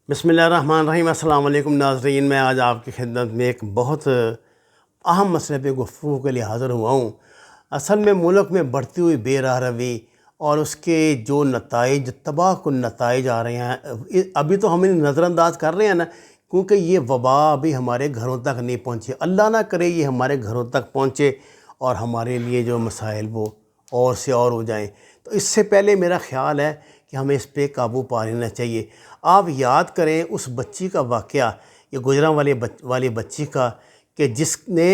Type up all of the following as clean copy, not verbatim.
بسم اللہ الرحمن الرحیم۔ السلام علیکم ناظرین، میں آج آپ کی خدمت میں ایک بہت اہم مسئلے پہ گفتگو کے لیے حاضر ہوا ہوں۔ اصل میں ملک میں بڑھتی ہوئی بے راہ روی اور اس کے جو نتائج، تباہ کن نتائج آ رہے ہیں، ابھی تو ہم انہیں نظر انداز کر رہے ہیں نا، کیونکہ یہ وبا ابھی ہمارے گھروں تک نہیں پہنچی۔ اللہ نہ کرے یہ ہمارے گھروں تک پہنچے اور ہمارے لیے جو مسائل وہ اور سے اور ہو جائیں۔ تو اس سے پہلے میرا خیال ہے کہ ہمیں اس پہ قابو پا لینا چاہیے۔ آپ یاد کریں اس بچی کا واقعہ، یہ گجراں والی بچی کا، کہ جس نے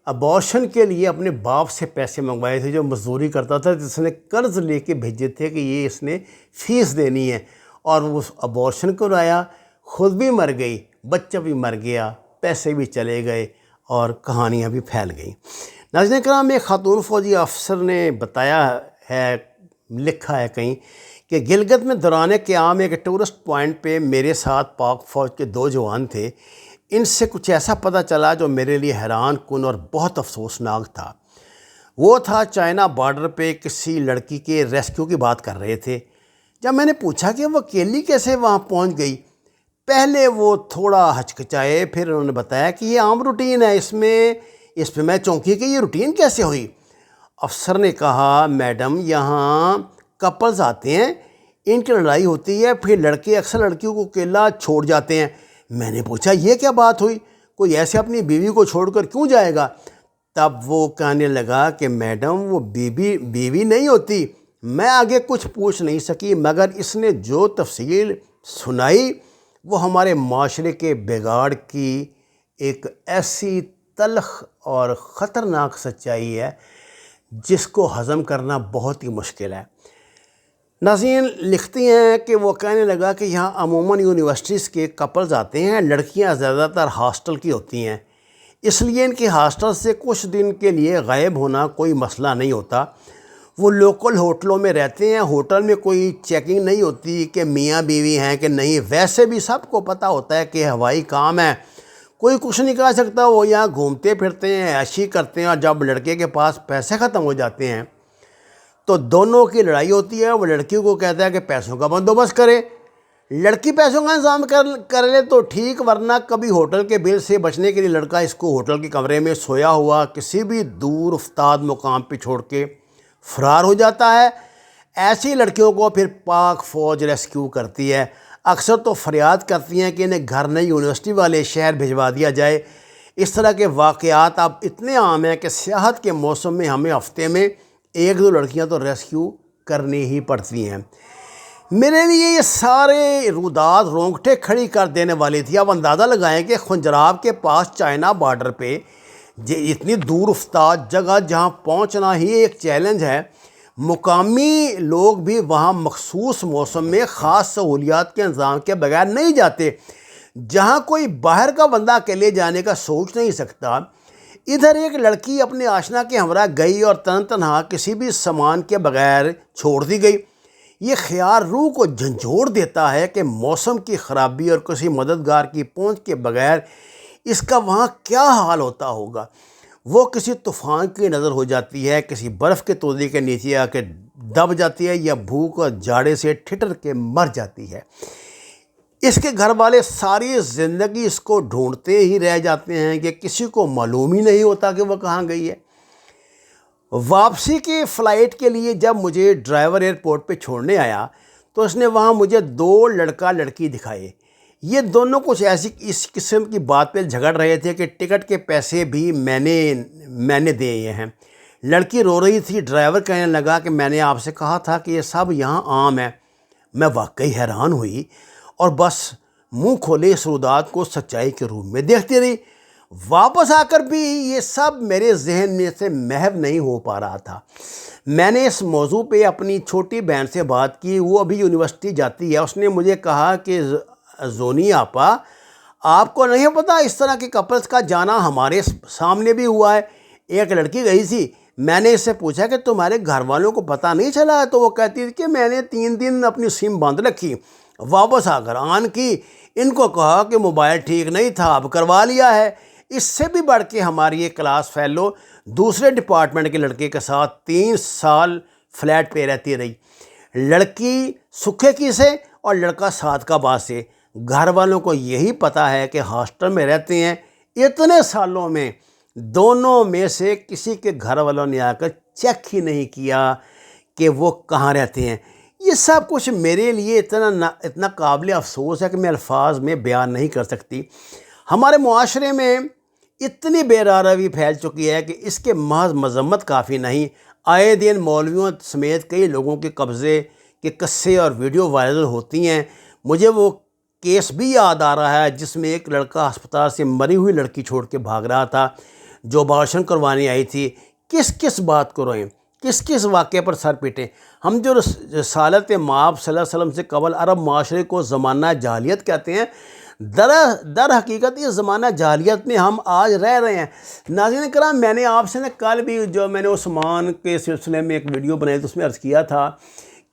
ابارشن کے لیے اپنے باپ سے پیسے منگوائے تھے، جو مزدوری کرتا تھا، جس نے قرض لے کے بھیجے تھے کہ یہ اس نے فیس دینی ہے، اور وہ اس ابارشن کرایا، خود بھی مر گئی، بچہ بھی مر گیا، پیسے بھی چلے گئے اور کہانیاں بھی پھیل گئیں۔ ناظرین کرام، ایک خاتون فوجی افسر نے بتایا ہے، لکھا ہے کہیں، کہ گلگت میں دوران قیام ایک ٹورسٹ پوائنٹ پہ میرے ساتھ پاک فوج کے 2 جوان تھے۔ ان سے کچھ ایسا پتہ چلا جو میرے لیے حیران کن اور بہت افسوسناک تھا۔ وہ تھا چائنا بارڈر پہ کسی لڑکی کے ریسکیو کی بات کر رہے تھے۔ جب میں نے پوچھا کہ وہ اکیلی کیسے وہاں پہنچ گئی، پہلے وہ تھوڑا ہچکچائے، پھر انہوں نے بتایا کہ یہ عام روٹین ہے، اس پہ میں چونکی کہ یہ روٹین کیسے ہوئی۔ افسر نے کہا، میڈم یہاں کپلز آتے ہیں، ان کی لڑائی ہوتی ہے، پھر لڑکے اکثر لڑکیوں کو اکیلا چھوڑ جاتے ہیں۔ میں نے پوچھا یہ کیا بات ہوئی، کوئی ایسے اپنی بیوی کو چھوڑ کر کیوں جائے گا؟ تب وہ کہنے لگا کہ میڈم وہ بیوی نہیں ہوتی۔ میں آگے کچھ پوچھ نہیں سکی، مگر اس نے جو تفصیل سنائی وہ ہمارے معاشرے کے بگاڑ کی ایک ایسی تلخ اور خطرناک سچائی ہے جس کو ہضم کرنا بہت ہی مشکل ہے۔ ناظرین لکھتی ہیں کہ وہ کہنے لگا کہ یہاں عموماً یونیورسٹیز کے کپلز آتے ہیں، لڑکیاں زیادہ تر ہاسٹل کی ہوتی ہیں، اس لیے ان کے ہاسٹل سے کچھ دن کے لیے غائب ہونا کوئی مسئلہ نہیں ہوتا۔ وہ لوکل ہوٹلوں میں رہتے ہیں، ہوٹل میں کوئی چیکنگ نہیں ہوتی کہ میاں بیوی ہیں کہ نہیں۔ ویسے بھی سب کو پتہ ہوتا ہے کہ ہوائی کام ہے، کوئی کچھ نہیں کہہ سکتا، وہ یہاں گھومتے پھرتے ہیں، عیاشی کرتے ہیں، اور جب لڑکے کے پاس پیسے ختم ہو جاتے ہیں تو دونوں کی لڑائی ہوتی ہے۔ وہ لڑکی کو کہتا ہے کہ پیسوں کا بندوبست کرے، لڑکی پیسوں کا انتظام کر لے تو ٹھیک، ورنہ کبھی ہوٹل کے بل سے بچنے کے لیے لڑکا اس کو ہوٹل کے کمرے میں سویا ہوا کسی بھی دور افتاد مقام پہ چھوڑ کے فرار ہو جاتا ہے۔ ایسی لڑکیوں کو پھر پاک فوج ریسکیو کرتی ہے۔ اکثر تو فریاد کرتی ہیں کہ انہیں گھر نہیں، یونیورسٹی والے شہر بھجوا دیا جائے۔ اس طرح کے واقعات اب اتنے عام ہیں کہ سیاحت کے موسم میں ہمیں ہفتے میں 1-2 لڑکیاں تو ریسکیو کرنی ہی پڑتی ہیں۔ میرے لیے یہ سارے رودات رونگٹے کھڑی کر دینے والی تھی۔ اب اندازہ لگائیں کہ خنجراب کے پاس چائنا بارڈر پہ اتنی دور افتاد جگہ جہاں پہنچنا ہی ایک چیلنج ہے، مقامی لوگ بھی وہاں مخصوص موسم میں خاص سہولیات کے انتظام کے بغیر نہیں جاتے، جہاں کوئی باہر کا بندہ اکیلے جانے کا سوچ نہیں سکتا۔ ادھر ایک لڑکی اپنے آشنا کے ہمراہ گئی اور تنہا کسی بھی سامان کے بغیر چھوڑ دی گئی۔ یہ خیال روح کو جھنجھوڑ دیتا ہے کہ موسم کی خرابی اور کسی مددگار کی پہنچ کے بغیر اس کا وہاں کیا حال ہوتا ہوگا۔ وہ کسی طوفان کی نظر ہو جاتی ہے، کسی برف کے تودے کے نیچے آ کے دب جاتی ہے، یا بھوک اور جاڑے سے ٹھٹر کے مر جاتی ہے۔ اس کے گھر والے ساری زندگی اس کو ڈھونڈتے ہی رہ جاتے ہیں کہ کسی کو معلوم ہی نہیں ہوتا کہ وہ کہاں گئی ہے۔ واپسی کی فلائٹ کے لیے جب مجھے ڈرائیور ایئرپورٹ پہ چھوڑنے آیا تو اس نے وہاں مجھے 2 لڑکا لڑکی دکھائے۔ یہ دونوں کچھ ایسی اس قسم کی بات پہ جھگڑ رہے تھے کہ ٹکٹ کے پیسے بھی میں نے دیے ہیں۔ لڑکی رو رہی تھی، ڈرائیور کہنے لگا کہ میں نے آپ سے کہا تھا کہ یہ سب یہاں عام ہے۔ میں واقعی حیران ہوئی اور بس منہ کھولے اس رودات کو سچائی کے روپ میں دیکھتی رہی۔ واپس آ کر بھی یہ سب میرے ذہن میں سے محو نہیں ہو پا رہا تھا۔ میں نے اس موضوع پہ اپنی چھوٹی بہن سے بات کی، وہ ابھی یونیورسٹی جاتی ہے۔ اس نے مجھے کہا کہ زونی آپا، آپ کو نہیں پتہ اس طرح کے کپلز کا جانا ہمارے سامنے بھی ہوا ہے۔ ایک لڑکی گئی تھی، میں نے اس سے پوچھا کہ تمہارے گھر والوں کو پتہ نہیں چلا؟ تو وہ کہتی تھی کہ میں نے 3 دن اپنی سم بند رکھی، واپس آ کر آن کی، ان کو کہا کہ موبائل ٹھیک نہیں تھا، اب کروا لیا ہے۔ اس سے بھی بڑھ کے ہماری ایک کلاس فیلو دوسرے ڈپارٹمنٹ کے لڑکے کے ساتھ 3 سال فلیٹ پہ رہتی رہی۔ لڑکی سکھے کی سے اور لڑکا 7 کا باز سے، گھر والوں کو یہی پتہ ہے کہ ہاسٹل میں رہتے ہیں، اتنے سالوں میں دونوں میں سے کسی کے گھر والوں نے آ کر چیک ہی نہیں کیا کہ وہ کہاں رہتے ہیں۔ یہ سب کچھ میرے لیے اتنا قابل افسوس ہے کہ میں الفاظ میں بیان نہیں کر سکتی۔ ہمارے معاشرے میں اتنی بے روی پھیل چکی ہے کہ اس کے محض مذمت کافی نہیں، آئے دن مولویوں سمیت کئی لوگوں کے قبضے کے قصے اور ویڈیو وائرل ہوتی ہیں۔ مجھے وہ کیس بھی یاد آ رہا ہے جس میں ایک لڑکا ہسپتال سے مری ہوئی لڑکی چھوڑ کے بھاگ رہا تھا جو ابارشن کروانے آئی تھی۔ کس بات کو روئیں، کس واقعے پر سر پیٹیں؟ ہم جو رسالت مآب صلی اللہ علیہ وسلم سے قبل عرب معاشرے کو زمانہ جاہلیت کہتے ہیں، در حقیقت یہ زمانہ جاہلیت میں ہم آج رہ رہے ہیں۔ ناظرین کرام، میں نے آپ سے کل بھی جو میں نے عثمان کے سلسلے میں ایک ویڈیو بنائی تو اس میں عرض کیا تھا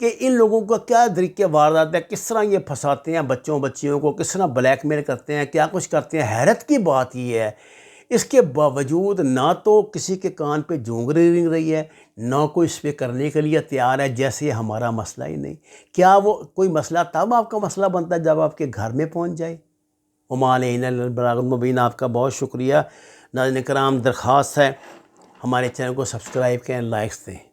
کہ ان لوگوں کا کیا طریقے واردات ہے، کس طرح یہ پھنساتے ہیں بچیوں کو، کس طرح بلیک میل کرتے ہیں، کیا کچھ کرتے ہیں۔ حیرت کی بات یہ ہے اس کے باوجود نہ تو کسی کے کان پہ جونگری رنگ رہی ہے، نہ کوئی اس پہ کرنے کے لیے تیار ہے، جیسے یہ ہمارا مسئلہ ہی نہیں۔ کیا وہ کوئی مسئلہ تب آپ کا مسئلہ بنتا ہے جب آپ کے گھر میں پہنچ جائے؟ وما علینا الا البلاغ المبین۔ آپ کا بہت شکریہ۔ ناظرین کرام، درخواست ہے ہمارے چینل کو سبسکرائب کریں، لائکس دیں۔